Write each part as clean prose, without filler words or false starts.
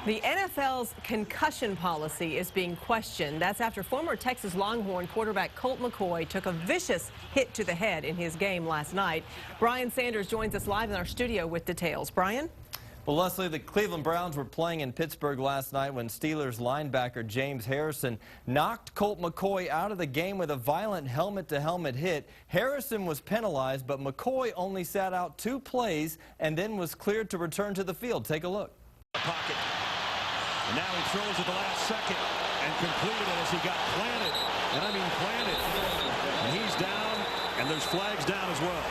The NFL's concussion policy is being questioned. That's after former Texas Longhorn quarterback Colt McCoy took a vicious hit to the head in his game last night. Brian Sanders joins us live in our studio with details. Brian? Well, Leslie, the Cleveland Browns were playing in Pittsburgh last night when Steelers linebacker James Harrison knocked Colt McCoy out of the game with a violent helmet-to-helmet hit. Harrison was penalized, but McCoy only sat out 2 plays and then was cleared to return to the field. Take a look. Pocket. And now he throws at the last second and completed it as he got planted. And I mean planted. And he's down, and there's flags down as well.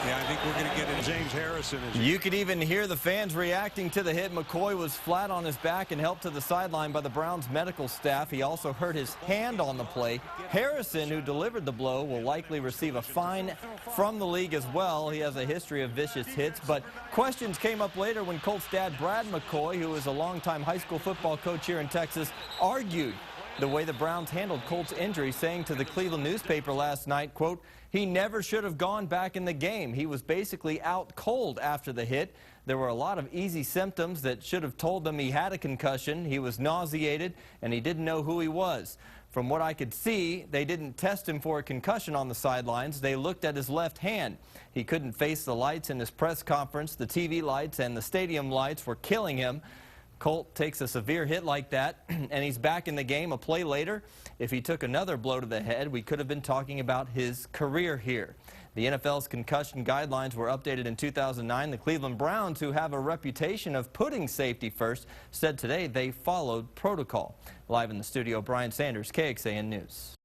Yeah, I think we're going to get in James Harrison. You could even hear the fans reacting to the hit. McCoy was flat on his back and helped to the sideline by the Browns medical staff. He also hurt his hand on the play. Harrison, who delivered the blow, will likely receive a fine from the league as well. He has a history of vicious hits, but questions came up later when Colt's dad, Brad McCoy, who is a longtime high school football coach here in Texas, argued the way the Browns handled Colt's injury, saying to the Cleveland newspaper last night, quote, "He never should have gone back in the game. He was basically out cold after the hit. There were a lot of easy symptoms that should have told them he had a concussion. He was nauseated, and he didn't know who he was. From what I could see, they didn't test him for a concussion on the sidelines. They looked at his left hand. He couldn't face the lights in his press conference. The TV lights and the stadium lights were killing him." Colt takes a severe hit like that, and he's back in the game a play later. If he took another blow to the head, we could have been talking about his career here. The NFL's concussion guidelines were updated in 2009. The Cleveland Browns, who have a reputation of putting safety first, said today they followed protocol. Live in the studio, Brian Sanders, KXAN News.